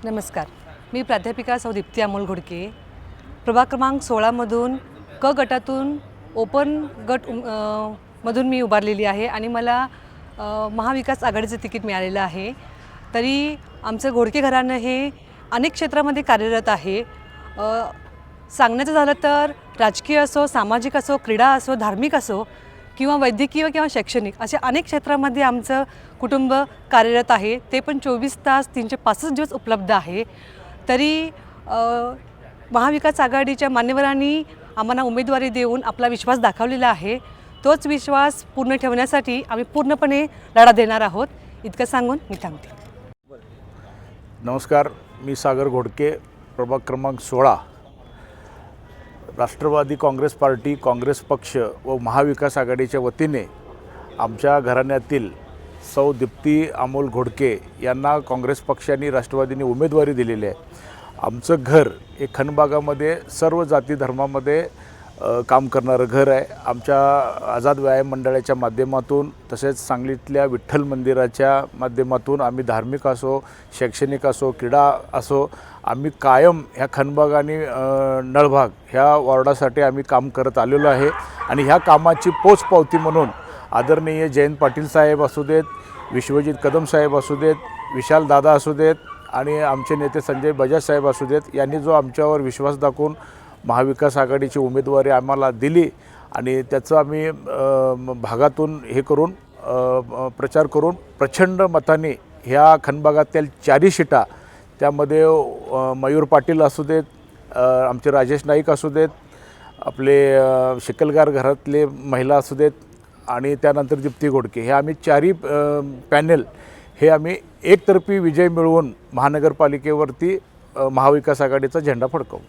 नमस्कार. मी प्राध्यापिका सौ दीप्ती अमोल घोडके. प्रभाग क्रमांक 16मधून क गटातून ओपन गट मधून मी उभारलेली आहे आणि मला महाविकास आघाडीचं तिकीट मिळालेलं आहे. तरी आमचं घोडके घराणं हे अनेक क्षेत्रामध्ये कार्यरत आहे. सांगण्याचं झालं तर राजकीय असो, सामाजिक असो, क्रीडा असो, धार्मिक असो किंवा वैद्यकीय किंवा शैक्षणिक अशा अनेक क्षेत्रामध्ये आमचं कुटुंब कार्यरत आहे. ते पण 24 तास 365 दिवस उपलब्ध आहे. तरी महाविकास आघाडीच्या मान्यवरांनी आम्हाला उमेदवारी देऊन आपला विश्वास दाखवलेला आहे. तोच विश्वास पूर्ण ठेवण्यासाठी आम्ही पूर्णपणे लढा देणार आहोत. इतकं सांगून मी थांबते. नमस्कार. मी सागर घोडके, प्रभाग क्रमांक 16. राष्ट्रवादी काँग्रेस पार्टी, काँग्रेस पक्ष व महाविकास आघाडीच्या वतीने आमच्या घराण्यातील सौ दीप्ती अमोल घोडके यांना काँग्रेस पक्षाने राष्ट्रवादीने उमेदवारी दिलेली आहे. आमचं घर हे खनबागामध्ये सर्व जाती धर्मामध्ये काम करणारं घर आहे. आमच्या आझाद व्यायाम मंडळाच्या माध्यमातून तसेच सांगलीतल्या विठ्ठल मंदिराच्या माध्यमातून आम्ही धार्मिक असो, शैक्षणिक असो, क्रीडा असो, आम्ही कायम ह्या खनबाग आणि नळभाग ह्या वॉर्डासाठी आम्ही काम करत आलेलो आहे. आणि ह्या कामाची पोचपावती म्हणून आदरणीय जयंत पाटील साहेब असू देत, विश्वजित कदम साहेब असू देत, विशाल दादा असू देत आणि आमचे नेते संजय बजाज साहेब असू देत, यांनी जो आमच्यावर विश्वास दाखवून महाविकास आघाडीची उमेदवारी आम्हाला दिली आणि त्याचं आम्ही भागातून हे करून प्रचार करून प्रचंड मताने ह्या खनबागातील 4 सीटा, त्यामध्ये मयूर पाटील असू देत, आमचे राजेश नाईक असू देत, आपले शिकलगार घरातले महिला असू देत आणि त्यानंतर दीप्ती घोडके, हे आम्ही 4ही पॅनल हे आम्ही एकतर्फी विजय मिळवून महानगरपालिकेवरती महाविकास आघाडीचा झेंडा फडकवू.